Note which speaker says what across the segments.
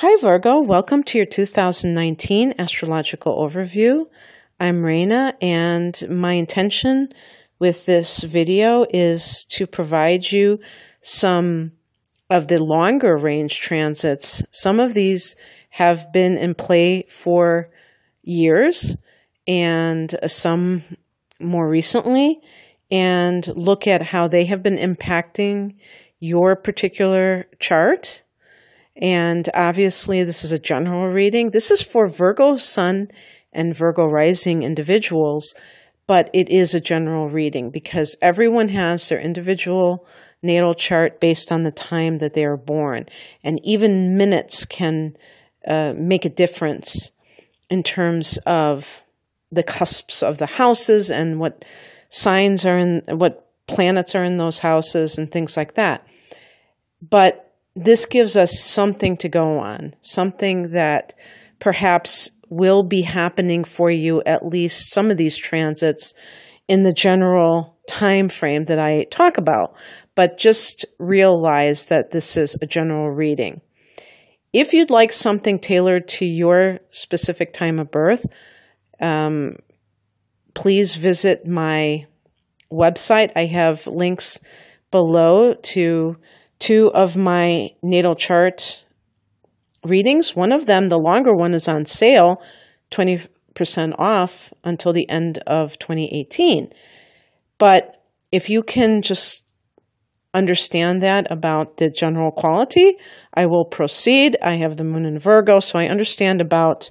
Speaker 1: Hi Virgo, welcome to your 2019 astrological overview. I'm Raina, and my intention with this video is to provide you some of the longer range transits. Some of these have been in play for years and some more recently, and look at how they have been impacting your particular chart. And obviously, this is a general reading. This is for Virgo Sun and Virgo Rising individuals, but it is a general reading because everyone has their individual natal chart based on the time that they are born. And even minutes can make a difference in terms of the cusps of the houses and what signs are in, what planets are in those houses and things like that. But this gives us something to go on, something that perhaps will be happening for you, at least some of these transits in the general time frame that I talk about. But just realize that this is a general reading. If you'd like something tailored to your specific time of birth, please visit my website. I have links below to two of my natal chart readings. One of them, the longer one, is on sale, 20% off until the end of 2018. But if you can just understand that about the general quality, I will proceed. I have the moon in Virgo, so I understand about,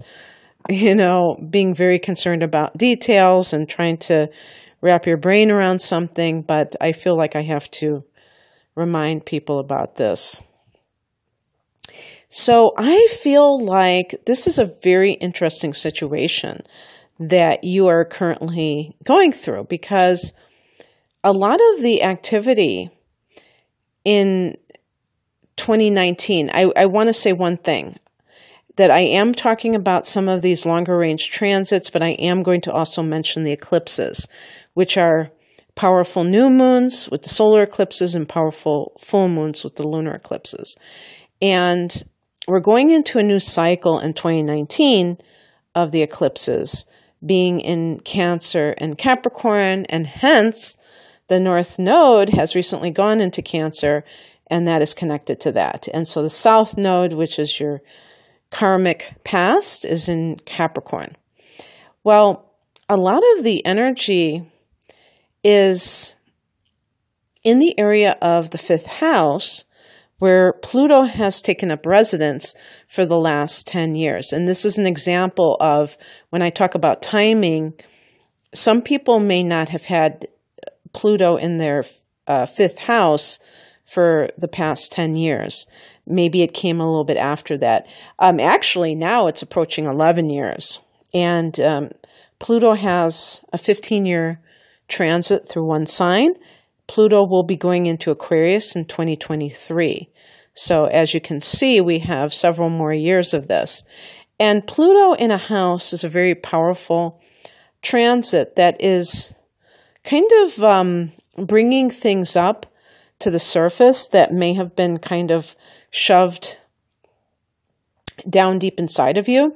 Speaker 1: being very concerned about details and trying to wrap your brain around something, but I feel like I have to remind people about this. So I feel like this is a very interesting situation that you are currently going through, because a lot of the activity in 2019, I want to say one thing, that I am talking about some of these longer range transits, but I am going to also mention the eclipses, which are powerful new moons with the solar eclipses and powerful full moons with the lunar eclipses. And we're going into a new cycle in 2019 of the eclipses being in Cancer and Capricorn, and hence the North Node has recently gone into Cancer, and that is connected to that. And so the South Node, which is your Karmic past, is in Capricorn. Well, a lot of the energy is in the area of the fifth house, where Pluto has taken up residence for the last 10 years. And this is an example of when I talk about timing, some people may not have had Pluto in their fifth house for the past 10 years. Maybe it came a little bit after that. Actually, now it's approaching 11 years. And Pluto has a 15-year transit through one sign. Pluto will be going into Aquarius in 2023. So as you can see, we have several more years of this. And Pluto in a house is a very powerful transit that is kind of bringing things up to the surface that may have been kind of shoved down deep inside of you.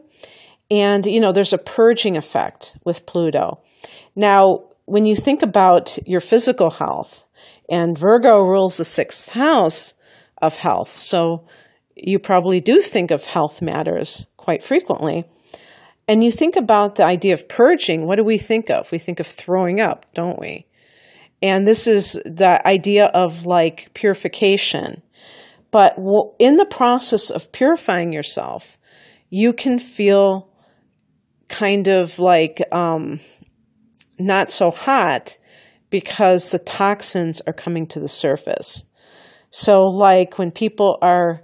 Speaker 1: And, there's a purging effect with Pluto. Now, when you think about your physical health, and Virgo rules the sixth house of health, so you probably do think of health matters quite frequently. And you think about the idea of purging, what do we think of? We think of throwing up, don't we? And this is the idea of like purification. But in the process of purifying yourself, you can feel kind of like not so hot because the toxins are coming to the surface. So like when people are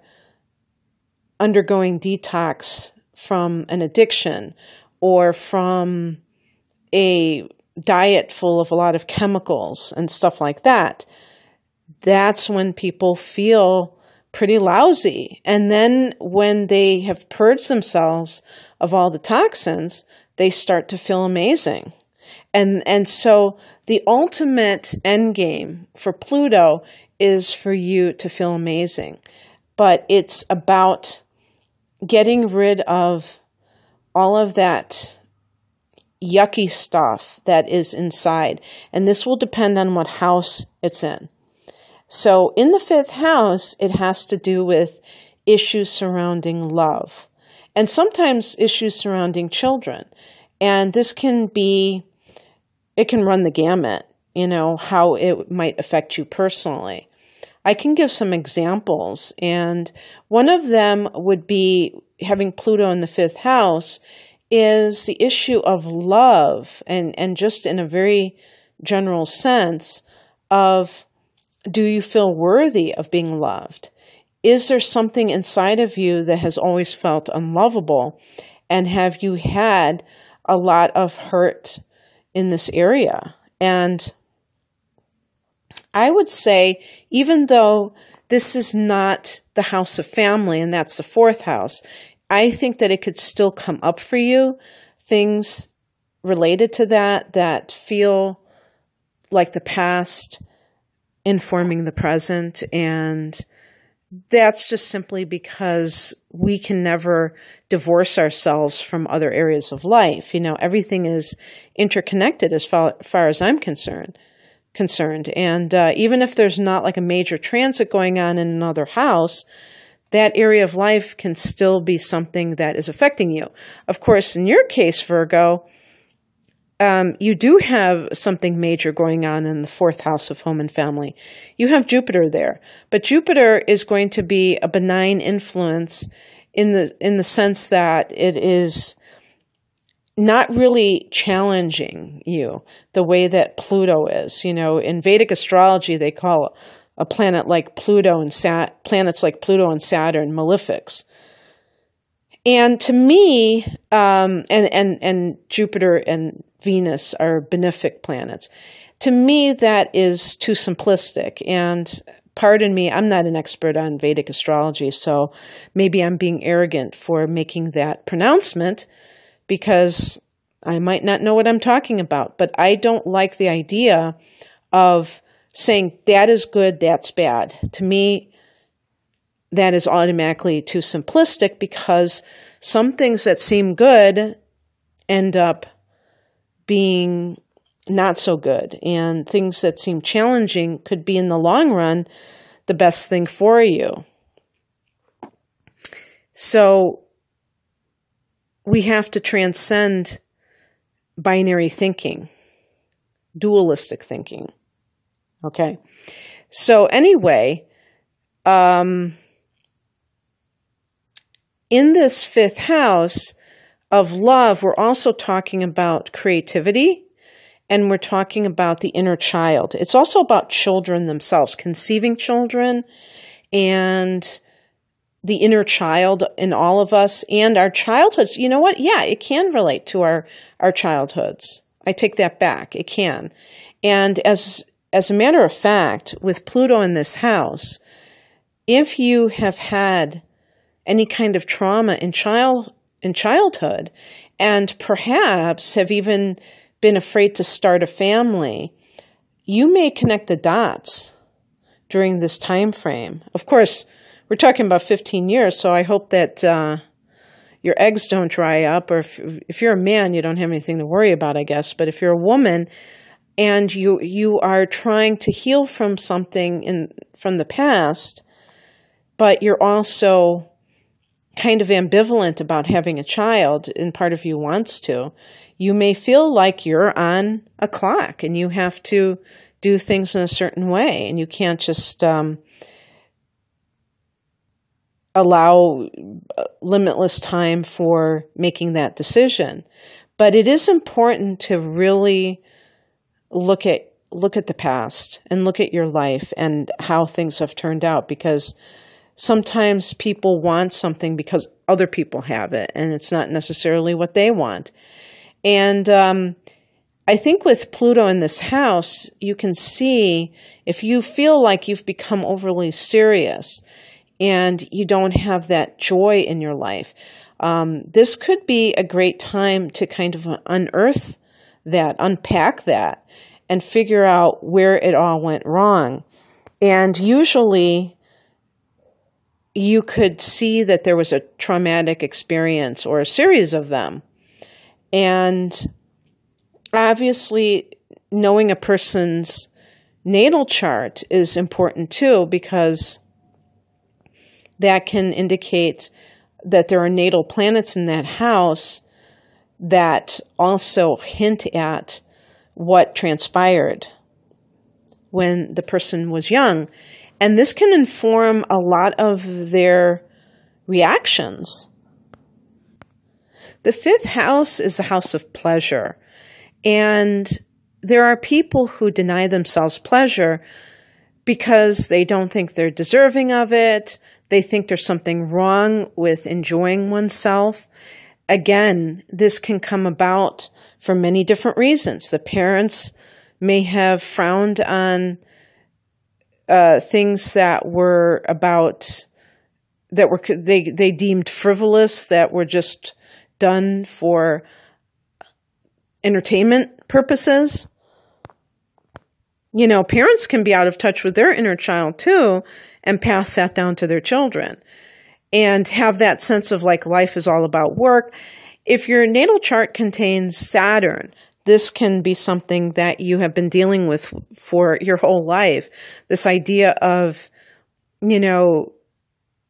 Speaker 1: undergoing detox from an addiction or from a diet full of a lot of chemicals and stuff like that, that's when people feel pretty lousy. And then when they have purged themselves of all the toxins, they start to feel amazing. And so the ultimate end game for Pluto is for you to feel amazing. But it's about getting rid of all of that yucky stuff that is inside. And this will depend on what house it's in. So in the 5th house, it has to do with issues surrounding love and sometimes issues surrounding children. And this can be, it can run the gamut, how it might affect you personally. I can give some examples, and one of them would be having Pluto in the 5th house is the issue of love, and just in a very general sense of, do you feel worthy of being loved? Is there something inside of you that has always felt unlovable? And have you had a lot of hurt in this area? And I would say, even though this is not the house of family, and that's the 4th house, I think that it could still come up for you, things related to that feel like the past informing the present. And that's just simply because we can never divorce ourselves from other areas of life. Everything is interconnected as far as I'm concerned. And even if there's not like a major transit going on in another house, that area of life can still be something that is affecting you. Of course, in your case, Virgo, you do have something major going on in the 4th house of home and family. You have Jupiter there, but Jupiter is going to be a benign influence in the sense that it is not really challenging you the way that Pluto is. In Vedic astrology, they call a planet like Pluto and planets like Pluto and Saturn malefics. And to me, and Jupiter and Venus are benefic planets. To me, that is too simplistic. And pardon me, I'm not an expert on Vedic astrology, so maybe I'm being arrogant for making that pronouncement, because I might not know what I'm talking about. But I don't like the idea of saying that is good, that's bad. To me, that is automatically too simplistic, because some things that seem good end up being not so good, and things that seem challenging could be in the long run the best thing for you. So we have to transcend binary thinking, dualistic thinking. Okay? So anyway, in this 5th house of love, we're also talking about creativity, and we're talking about the inner child. It's also about children themselves, conceiving children, and the inner child in all of us, and our childhoods. You know what? Yeah, it can relate to our childhoods. I take that back. It can. And as a matter of fact, with Pluto in this house, if you have had any kind of trauma in childhood, and perhaps have even been afraid to start a family, you may connect the dots during this time frame. Of course, we're talking about 15 years, so I hope that your eggs don't dry up, or if you're a man, you don't have anything to worry about, I guess. But if you're a woman and you are trying to heal from something from the past, but you're also kind of ambivalent about having a child, and part of you wants to, you may feel like you're on a clock and you have to do things in a certain way, and you can't just allow limitless time for making that decision. But it is important to really look at the past and look at your life and how things have turned out, because sometimes people want something because other people have it, and it's not necessarily what they want. And I think with Pluto in this house, you can see if you feel like you've become overly serious and you don't have that joy in your life, this could be a great time to kind of unearth that, unpack that, and figure out where it all went wrong. And usually, you could see that there was a traumatic experience or a series of them. And obviously, knowing a person's natal chart is important too, because that can indicate that there are natal planets in that house that also hint at what transpired when the person was young. And this can inform a lot of their reactions. The fifth house is the house of pleasure. And there are people who deny themselves pleasure because they don't think they're deserving of it. They think there's something wrong with enjoying oneself. Again, this can come about for many different reasons. The parents may have frowned on things that were they deemed frivolous, that were just done for entertainment purposes. Parents can be out of touch with their inner child too and pass that down to their children and have that sense of like life is all about work. If your natal chart contains Saturn, this can be something that you have been dealing with for your whole life. This idea of,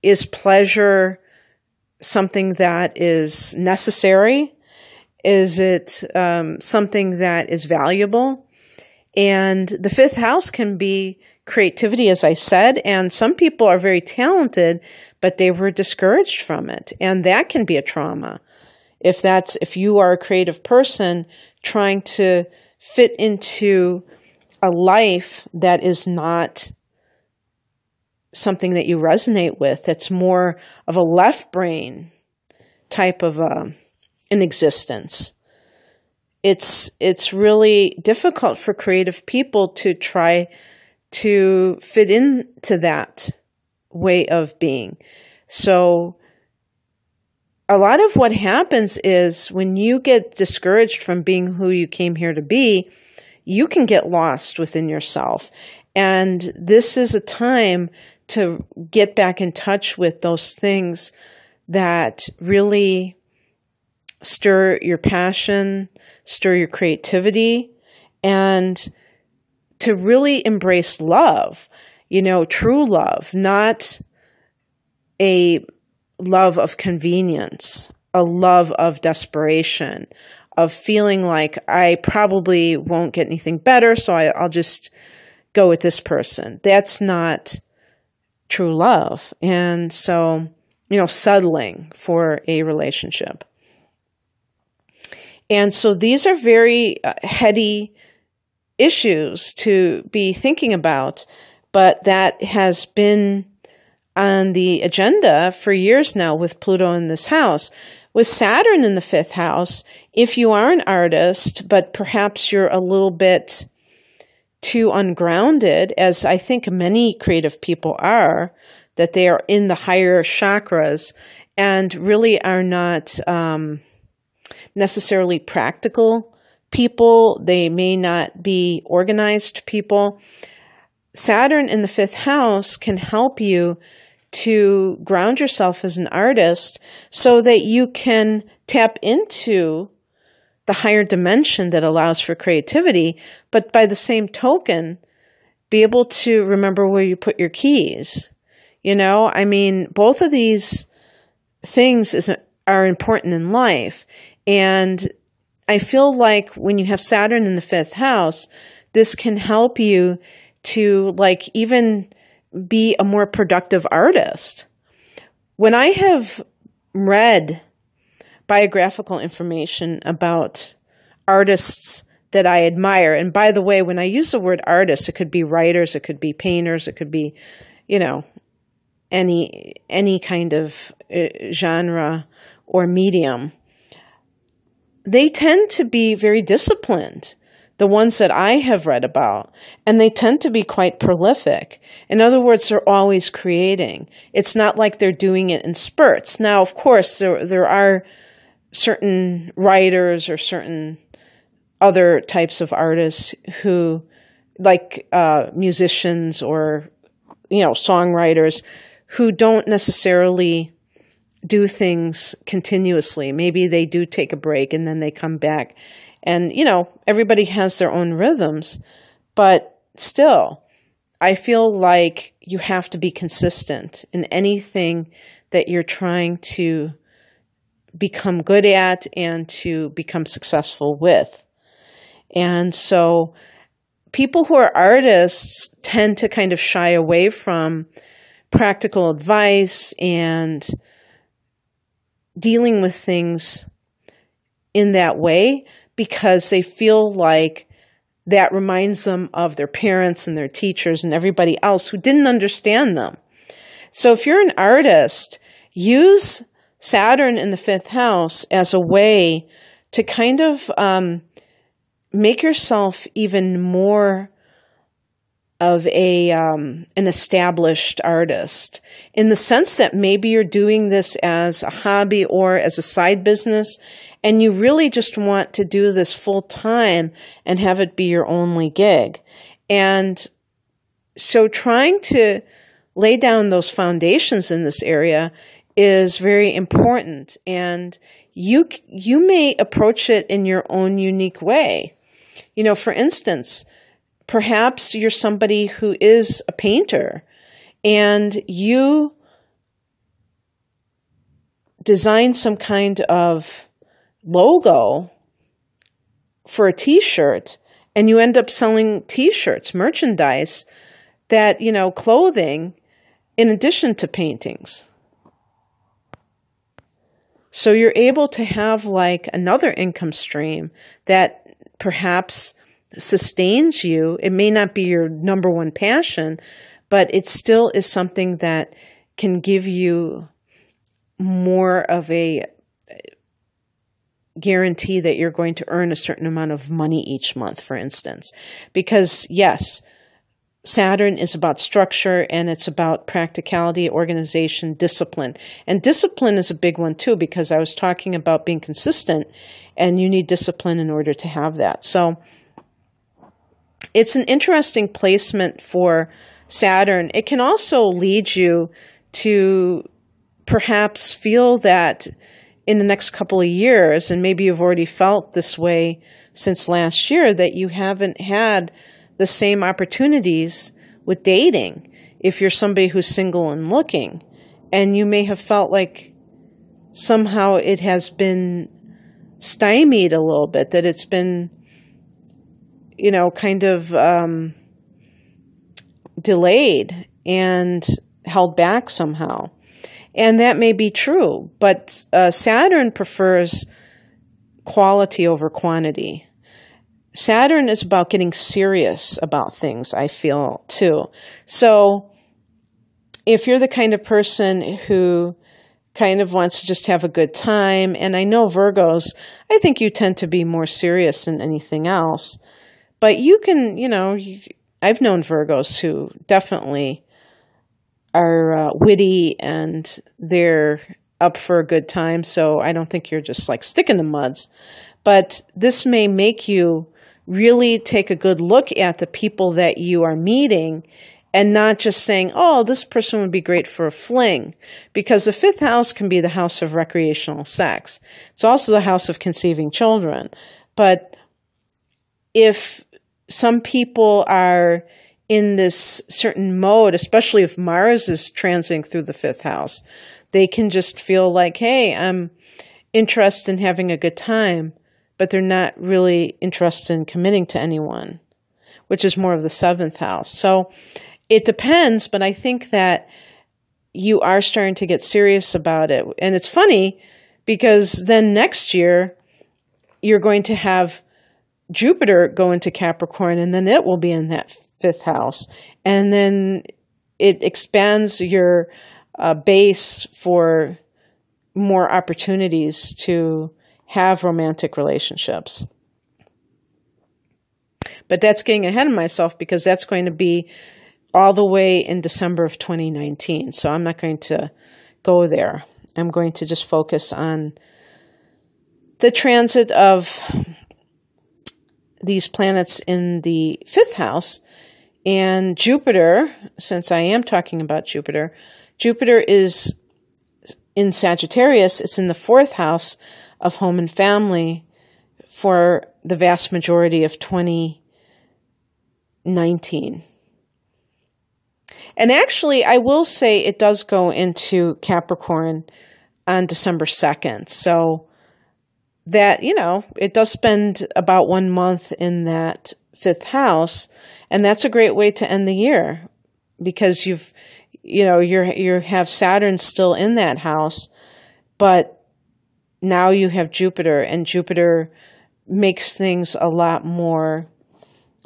Speaker 1: is pleasure something that is necessary? Is it something that is valuable? And the fifth house can be creativity, as I said, and some people are very talented, but they were discouraged from it. And that can be a trauma. If you are a creative person trying to fit into a life that is not something that you resonate with, that's more of a left brain type of an existence. It's really difficult for creative people to try to fit into that way of being. So a lot of what happens is when you get discouraged from being who you came here to be, you can get lost within yourself. And this is a time to get back in touch with those things that really stir your passion, stir your creativity, and to really embrace love, true love, not a love of convenience, a love of desperation, of feeling like I probably won't get anything better, so I'll just go with this person. That's not true love. And so, settling for a relationship. And so these are very heady issues to be thinking about, but that has been on the agenda for years now with Pluto in this house. With Saturn in the fifth house, if you are an artist, but perhaps you're a little bit too ungrounded, as I think many creative people are, that they are in the higher chakras and really are not necessarily practical people. They may not be organized people. Saturn in the fifth house can help you to ground yourself as an artist so that you can tap into the higher dimension that allows for creativity, but by the same token, be able to remember where you put your keys. Both of these things are important in life. And I feel like when you have Saturn in the fifth house, this can help you to even be a more productive artist. When I have read biographical information about artists that I admire, and by the way, when I use the word artist, it could be writers, it could be painters, it could be, any kind of genre or medium. They tend to be very disciplined, the ones that I have read about, and they tend to be quite prolific. In other words, they're always creating. It's not like they're doing it in spurts. Now, of course, there are certain writers or certain other types of artists who, like musicians or, songwriters, who don't necessarily do things continuously. Maybe they do take a break and then they come back. And, everybody has their own rhythms. But still, I feel like you have to be consistent in anything that you're trying to become good at and to become successful with. And so people who are artists tend to kind of shy away from practical advice and dealing with things in that way because they feel like that reminds them of their parents and their teachers and everybody else who didn't understand them. So if you're an artist, use Saturn in the 5th house as a way to kind of make yourself even more of an established artist, in the sense that maybe you're doing this as a hobby or as a side business, and you really just want to do this full time and have it be your only gig. And so trying to lay down those foundations in this area is very important, and you may approach it in your own unique way. For instance, perhaps you're somebody who is a painter and you design some kind of logo for a t-shirt and you end up selling t-shirts, merchandise, that, clothing, in addition to paintings. So you're able to have like another income stream that perhaps sustains you. It may not be your number one passion, but it still is something that can give you more of a guarantee that you're going to earn a certain amount of money each month, for instance. Because yes, Saturn is about structure and it's about practicality, organization, discipline. And discipline is a big one too, because I was talking about being consistent and you need discipline in order to have that. So it's an interesting placement for Saturn. It can also lead you to perhaps feel that in the next couple of years, and maybe you've already felt this way since last year, that you haven't had the same opportunities with dating if you're somebody who's single and looking. And you may have felt like somehow it has been stymied a little bit, that it's been, kind of delayed and held back somehow. And that may be true, but Saturn prefers quality over quantity. Saturn is about getting serious about things, I feel, too. So if you're the kind of person who kind of wants to just have a good time, and I know Virgos, I think you tend to be more serious than anything else, but you can, I've known Virgos who definitely are witty and they're up for a good time, so I don't think you're just like stick in the muds. But this may make you really take a good look at the people that you are meeting and not just saying, oh, this person would be great for a fling, because the 5th house can be the house of recreational sex. It's also the house of conceiving children. But if some people are in this certain mode, especially if Mars is transiting through the 5th house, they can just feel like, hey, I'm interested in having a good time, but they're not really interested in committing to anyone, which is more of the 7th house. So it depends, but I think that you are starting to get serious about it. And it's funny because then next year you're going to have Jupiter go into Capricorn, and then it will be in that 5th house. And then it expands your base for more opportunities to have romantic relationships. But that's getting ahead of myself because that's going to be all the way in December of 2019. So I'm not going to go there. I'm going to just focus on the transit of these planets in the 5th house. And Jupiter, since I am talking about Jupiter, Jupiter is in Sagittarius. It's in the 4th house of home and family for the vast majority of 2019. And actually, I will say it does go into Capricorn on December 2nd. So that, it does spend about 1 month in that 5th house. And that's a great way to end the year because you have Saturn still in that house, but now you have Jupiter, and Jupiter makes things a lot more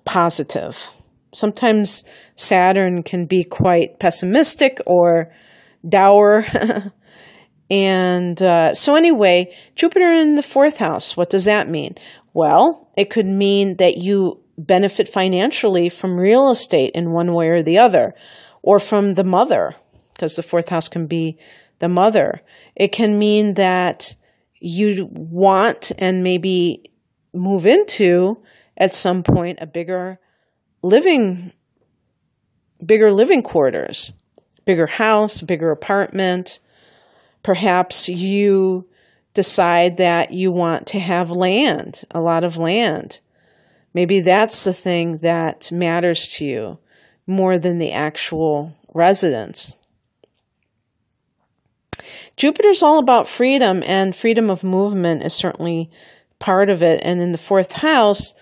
Speaker 1: positive. Sometimes Saturn can be quite pessimistic or dour. And so anyway, Jupiter in the 4th house, what does that mean? Well, it could mean that you benefit financially from real estate in one way or the other, or from the mother, because the 4th house can be the mother. It can mean that you want and maybe move into at some point a bigger living quarters, bigger house, bigger apartment. Perhaps you decide that you want to have land, a lot of land. Maybe that's the thing that matters to you more than the actual residence. Jupiter's all about freedom, and freedom of movement is certainly part of it. And in the 4th house,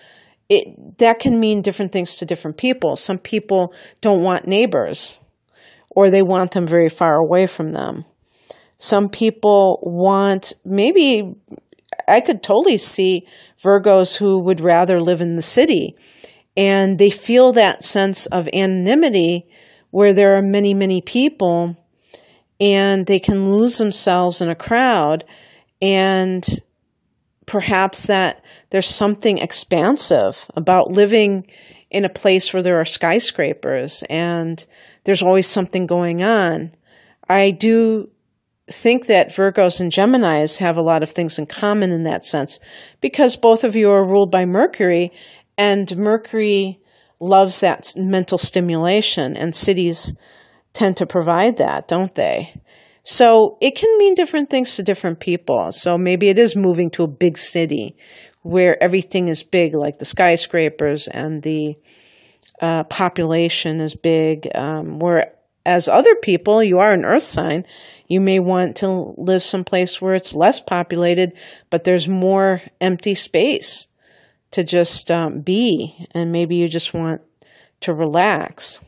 Speaker 1: that can mean different things to different people. Some people don't want neighbors, or they want them very far away from them. Some people want, maybe I could totally see Virgos who would rather live in the city, and they feel that sense of anonymity where there are many, many people, and they can lose themselves in a crowd, and perhaps that there's something expansive about living in a place where there are skyscrapers and there's always something going on. I do think that Virgos and Geminis have a lot of things in common in that sense, because both of you are ruled by Mercury, and Mercury loves that mental stimulation, and cities tend to provide that, don't they? So it can mean different things to different people. So maybe it is moving to a big city where everything is big, like the skyscrapers, and the population is big, whereas other people, you are an earth sign, you may want to live someplace where it's less populated, but there's more empty space to just be, and maybe you just want to relax.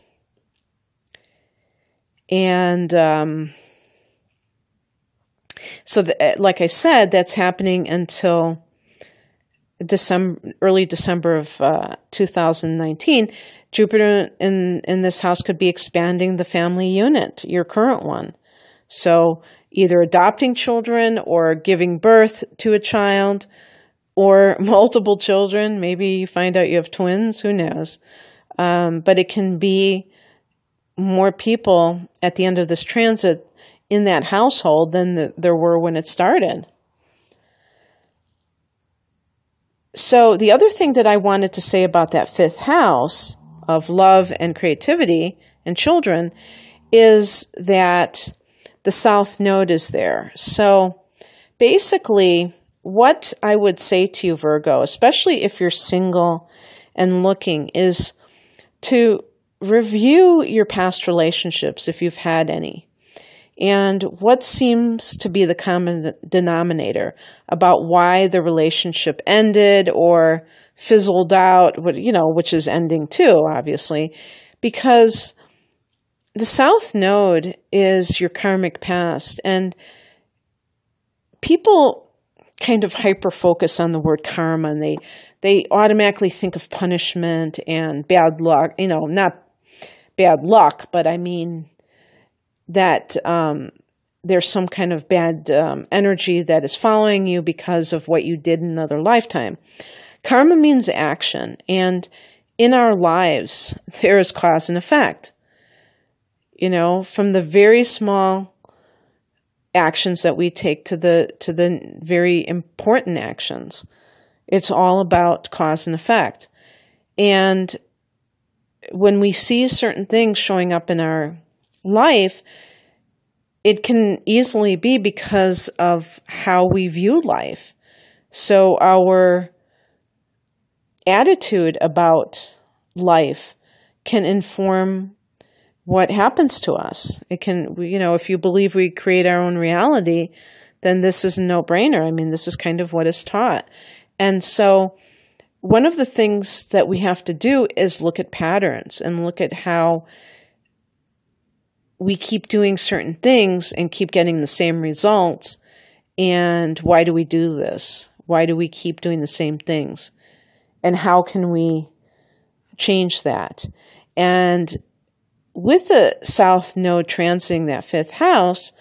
Speaker 1: And so, like I said, that's happening until early December of 2019. Jupiter in this house could be expanding the family unit, your current one. So either adopting children or giving birth to a child or multiple children. Maybe you find out you have twins, who knows? But it can be more people at the end of this transit in that household than there were when it started. So the other thing that I wanted to say about that 5th house of love and creativity and children is that the South Node is there. So basically, what I would say to you, Virgo, especially if you're single and looking, is to review your past relationships if you've had any, and what seems to be the common denominator about why the relationship ended or fizzled out, which is ending too, obviously, because the South Node is your karmic past, and people kind of hyper-focus on the word karma, and they automatically think of punishment and bad luck, not bad luck, but I mean that there's some kind of bad energy that is following you because of what you did in another lifetime. Karma means action, and in our lives, there is cause and effect. From the very small actions that we take to the very important actions. It's all about cause and effect. And when we see certain things showing up in our life, it can easily be because of how we view life. So our attitude about life can inform what happens to us. It can, if you believe we create our own reality, then this is a no-brainer. I mean, this is kind of what is taught. And so one of the things that we have to do is look at patterns and look at how we keep doing certain things and keep getting the same results. And why do we do this? Why do we keep doing the same things? And how can we change that? And with the South Node transiting that fifth house,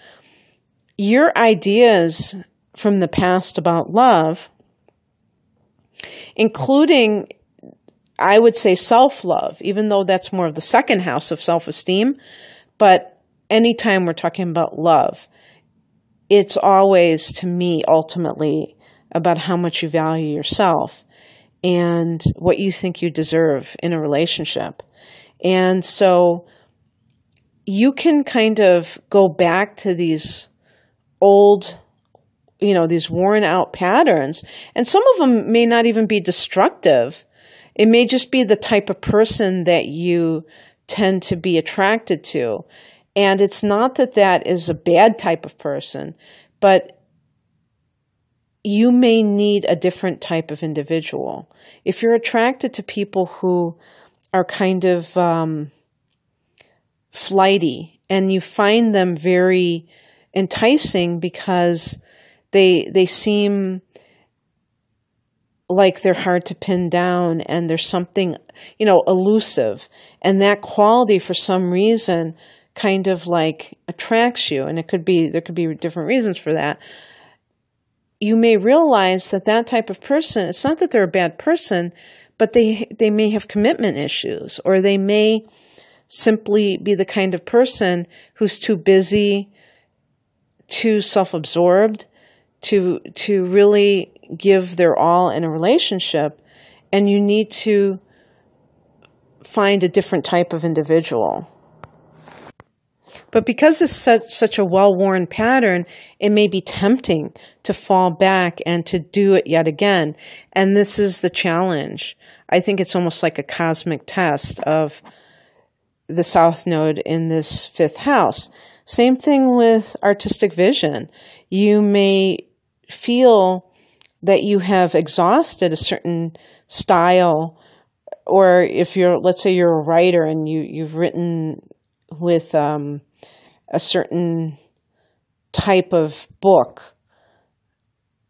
Speaker 1: your ideas from the past about love, including, I would say, self-love, even though that's more of the second house of self-esteem, but anytime we're talking about love, it's always, to me, ultimately about how much you value yourself and what you think you deserve in a relationship. And so you can kind of go back to these old, these worn out patterns, and some of them may not even be destructive. It may just be the type of person that you tend to be attracted to. And it's not that that is a bad type of person, but you may need a different type of individual. If you're attracted to people who are kind of flighty, and you find them very enticing because they seem like they're hard to pin down, and there's something, elusive, and that quality for some reason kind of like attracts you, and there could be different reasons for that. You may realize that type of person, it's not that they're a bad person, but they may have commitment issues, or they may simply be the kind of person who's too busy, too self-absorbed to really give their all in a relationship, and you need to find a different type of individual. But because it's such a well-worn pattern, it may be tempting to fall back and to do it yet again. And this is the challenge. I think it's almost like a cosmic test of the South Node in this fifth house. Same thing with artistic vision. You may feel that you have exhausted a certain style, or if let's say you're a writer and you've written with a certain type of book.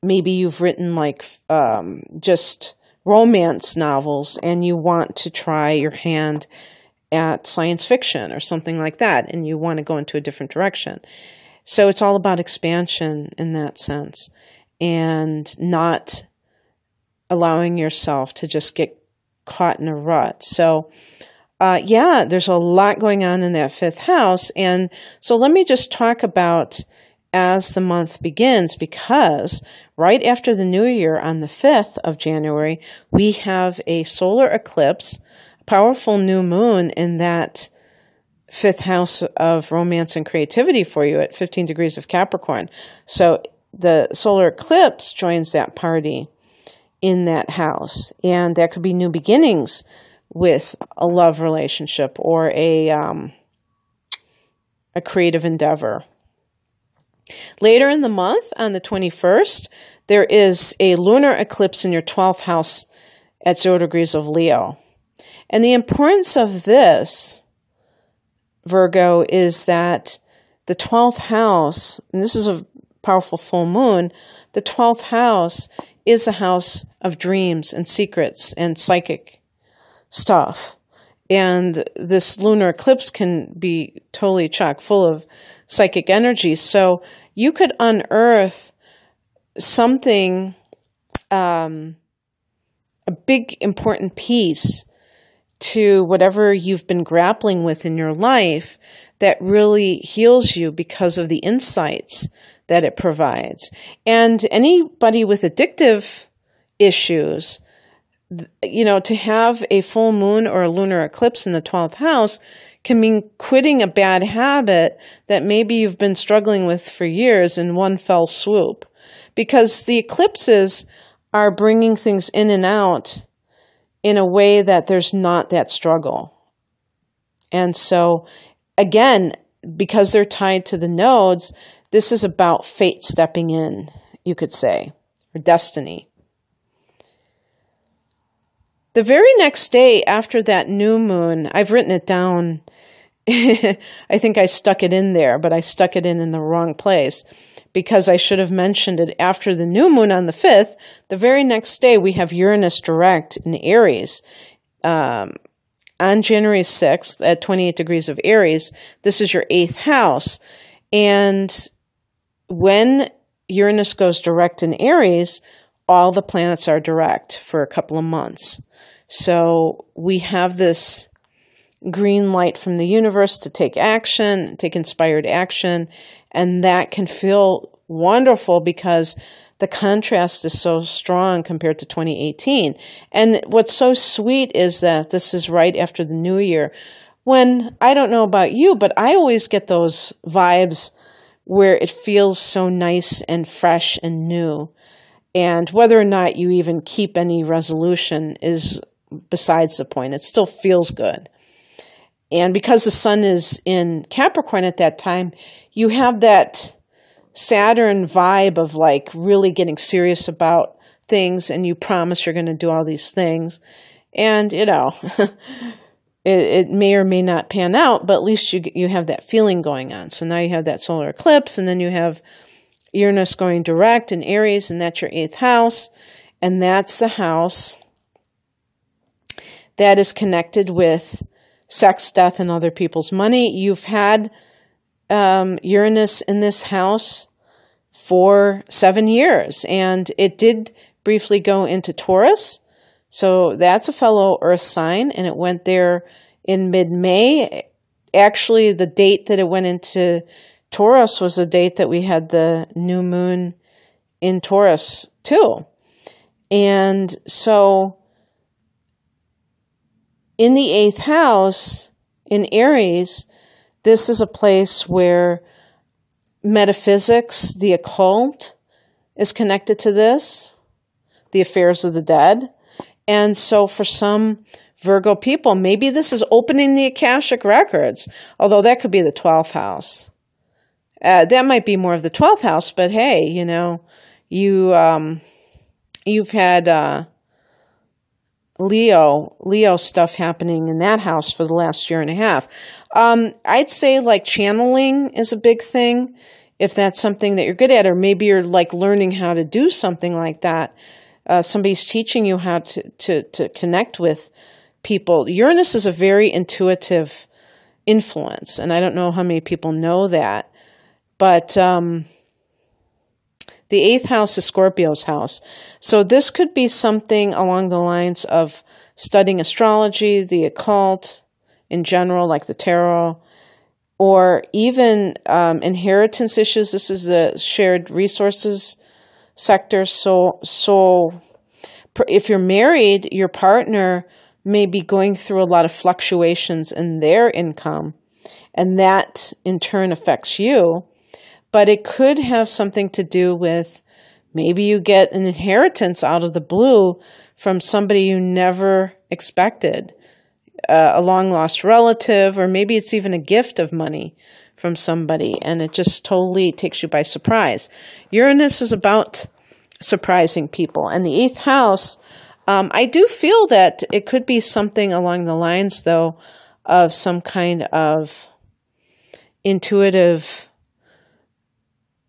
Speaker 1: Maybe you've written just romance novels, and you want to try your hand at science fiction or something like that, and you want to go into a different direction. So it's all about expansion in that sense, and not allowing yourself to just get caught in a rut. So there's a lot going on in that fifth house. And so let me just talk about as the month begins, because right after the new year on the 5th of January, we have a solar eclipse, a powerful new moon in that fifth house of romance and creativity for you at 15 degrees of Capricorn. So the solar eclipse joins that party in that house. And that could be new beginnings with a love relationship or a creative endeavor. Later in the month, on the 21st, there is a lunar eclipse in your 12th house at 0 degrees of Leo. And the importance of this, Virgo, is that the 12th house, and this is a powerful full moon, the 12th house is a house of dreams and secrets and psychic stuff. And this lunar eclipse can be totally chock full of psychic energy. So you could unearth something, a big important piece to whatever you've been grappling with in your life that really heals you because of the insights that it provides. And anybody with addictive issues, to have a full moon or a lunar eclipse in the 12th house can mean quitting a bad habit that maybe you've been struggling with for years in one fell swoop. Because the eclipses are bringing things in and out in a way that there's not that struggle. And so, again, because they're tied to the nodes, this is about fate stepping in, you could say, or destiny. The very next day after that new moon, I've written it down. I think I stuck it in there, but I stuck it in the wrong place because I should have mentioned it after the new moon on the 5th. The very next day, we have Uranus direct in Aries. On January 6th at 28 degrees of Aries, this is your 8th house. And when Uranus goes direct in Aries, all the planets are direct for a couple of months. So we have this green light from the universe to take action, take inspired action, and that can feel wonderful because the contrast is so strong compared to 2018. And what's so sweet is that this is right after the new year, when, I don't know about you, but I always get those vibes where it feels so nice and fresh and new. And whether or not you even keep any resolution is besides the point. It still feels good. And because the sun is in Capricorn at that time, you have that Saturn vibe of like really getting serious about things, and you promise you're going to do all these things. And, you know, it may or may not pan out, but at least you have that feeling going on. So now you have that solar eclipse, and then you have Uranus going direct in Aries, and that's your 8th house. And that's the house that is connected with sex, death, and other people's money. You've had Uranus in this house for 7 years, and it did briefly go into Taurus. So that's a fellow Earth sign, and it went there in mid-May. Actually, the date that it went into Taurus was the date that we had the new moon in Taurus too. And so in the 8th house, in Aries, this is a place where metaphysics, the occult, is connected to this, the affairs of the dead. And so for some Virgo people, maybe this is opening the Akashic records, although that could be the 12th house. That might be more of the 12th house, but hey, you know, you've had Leo stuff happening in that house for the last year and a half. I'd say like channeling is a big thing, if that's something that you're good at, or maybe you're like learning how to do something like that. Somebody's teaching you how to connect with people. Uranus is a very intuitive influence, and I don't know how many people know that, but the 8th house is Scorpio's house. So this could be something along the lines of studying astrology, the occult in general, like the tarot, or even inheritance issues. This is the shared resources sector. So if you're married, your partner may be going through a lot of fluctuations in their income, and that in turn affects you. But it could have something to do with maybe you get an inheritance out of the blue from somebody you never expected, a long-lost relative, or maybe it's even a gift of money from somebody, and it just totally takes you by surprise. Uranus is about surprising people. And the 8th house, I do feel that it could be something along the lines, though, of some kind of intuitive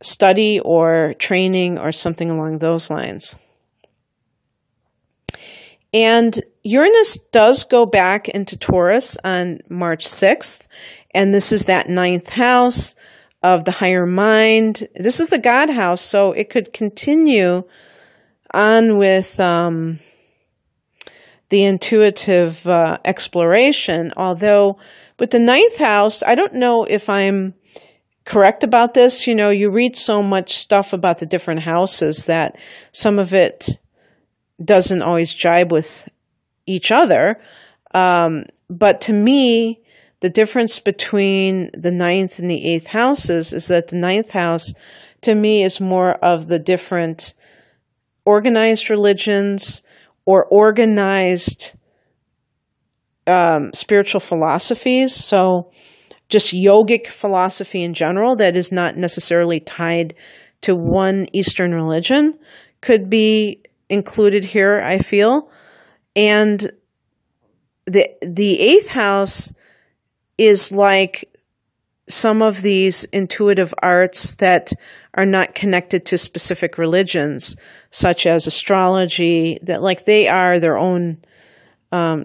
Speaker 1: study or training or something along those lines. And Uranus does go back into Taurus on March 6th, and this is that 9th house of the higher mind. This is the God house, so it could continue on with the intuitive exploration, although with the 9th house, I don't know if I'm correct about this. You know, you read so much stuff about the different houses that some of it doesn't always jibe with each other. But to me, the difference between the ninth and the eighth houses is that the ninth house, to me, is more of the different organized religions or organized spiritual philosophies. So just yogic philosophy in general that is not necessarily tied to one Eastern religion could be included here, I feel. And the eighth house is like some of these intuitive arts that are not connected to specific religions, such as astrology, that like they are their own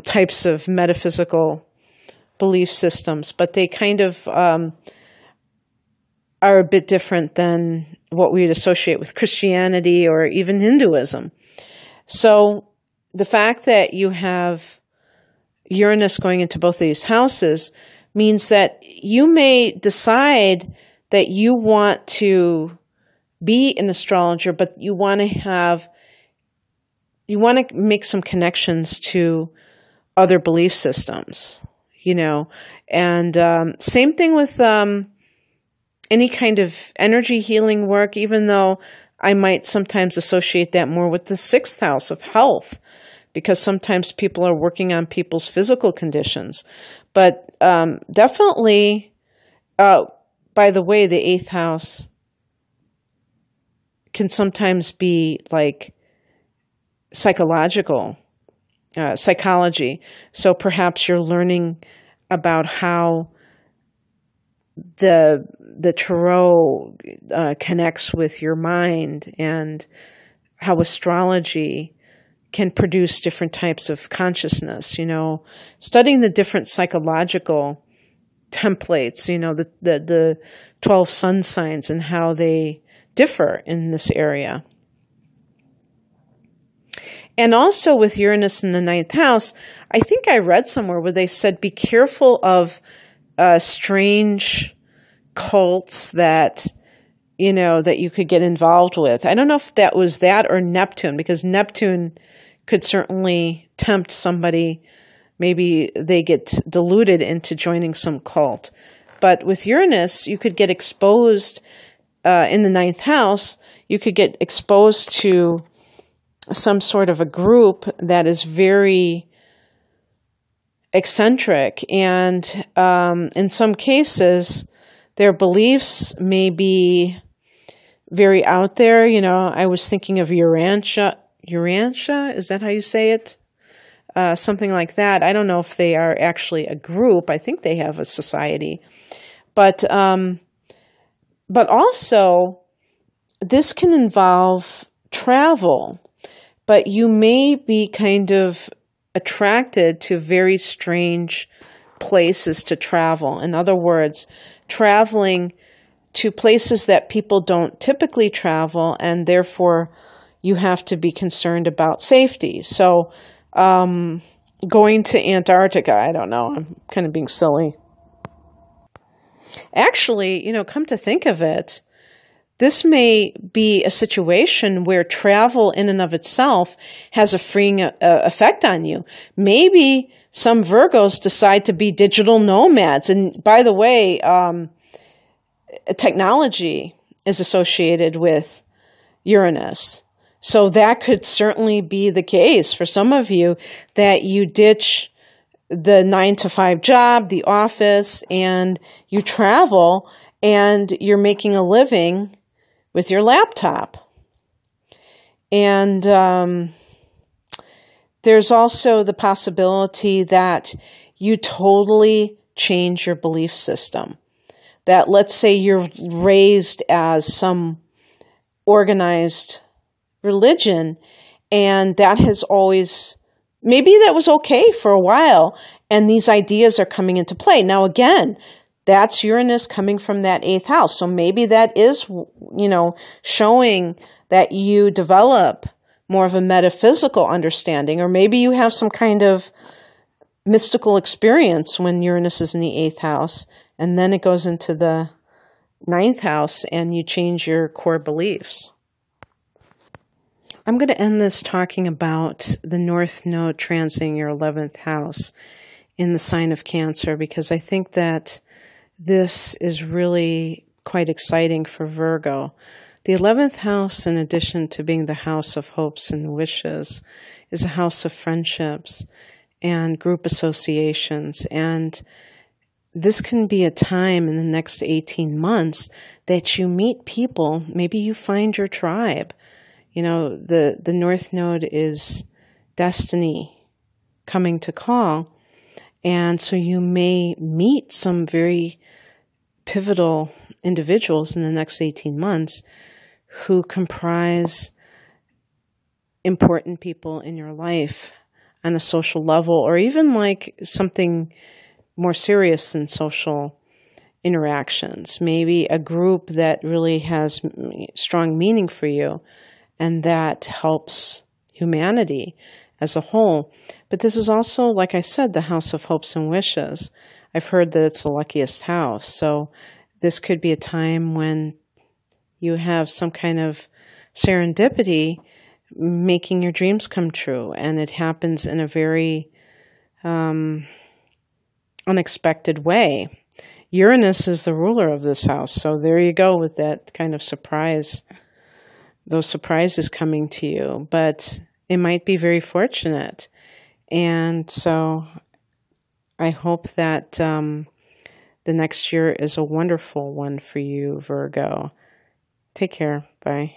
Speaker 1: types of metaphysical belief systems, but they kind of are a bit different than what we would associate with Christianity or even Hinduism. So the fact that you have Uranus going into both of these houses means that you may decide that you want to be an astrologer, but you want to make some connections to other belief systems, and same thing with any kind of energy healing work, even though I might sometimes associate that more with the sixth house of health, because sometimes people are working on people's physical conditions. But definitely, by the way, the eighth house can sometimes be like psychology. So perhaps you're learning about how the tarot connects with your mind and how astrology can produce different types of consciousness, studying the different psychological templates, the 12 sun signs and how they differ in this area. And also with Uranus in the ninth house, I think I read somewhere where they said, be careful of strange cults that you could get involved with. I don't know if that was that or Neptune, because Neptune could certainly tempt somebody. Maybe they get deluded into joining some cult. But with Uranus, you could get exposed in the ninth house. You could get exposed to some sort of a group that is very eccentric, and in some cases, their beliefs may be very out there. I was thinking of Urantia, is that how you say it? Something like that. I don't know if they are actually a group. I think they have a society. But also, this can involve travel. But you may be kind of attracted to very strange places to travel. In other words, traveling to places that people don't typically travel, and therefore you have to be concerned about safety. So going to Antarctica, I don't know, I'm kind of being silly. Actually, come to think of it, this may be a situation where travel in and of itself has a freeing effect on you. Maybe some Virgos decide to be digital nomads. And by the way, technology is associated with Uranus. So that could certainly be the case for some of you, that you ditch the 9-to-5 job, the office, and you travel and you're making a living with your laptop. And there's also the possibility that you totally change your belief system. That let's say you're raised as some organized religion, and that has always, maybe that was okay for a while, and these ideas are coming into play. Now again, that's Uranus coming from that eighth house. So maybe that is, showing that you develop more of a metaphysical understanding, or maybe you have some kind of mystical experience when Uranus is in the eighth house, and then it goes into the ninth house and you change your core beliefs. I'm going to end this talking about the North Node transiting your 11th house. in the sign of Cancer, because I think that this is really quite exciting for Virgo. The 11th house, in addition to being the house of hopes and wishes, is a house of friendships and group associations. And this can be a time in the next 18 months that you meet people. Maybe you find your tribe. You know, the North Node is destiny coming to call. And so you may meet some very pivotal individuals in the next 18 months who comprise important people in your life on a social level, or even like something more serious than social interactions. Maybe a group that really has strong meaning for you and that helps humanity as a whole. But this is also, like I said, the house of hopes and wishes. I've heard that it's the luckiest house. So this could be a time when you have some kind of serendipity making your dreams come true. And it happens in a very unexpected way. Uranus is the ruler of this house. So there you go with that kind of surprise, those surprises coming to you. But it might be very fortunate. And so I hope that the next year is a wonderful one for you, Virgo. Take care. Bye.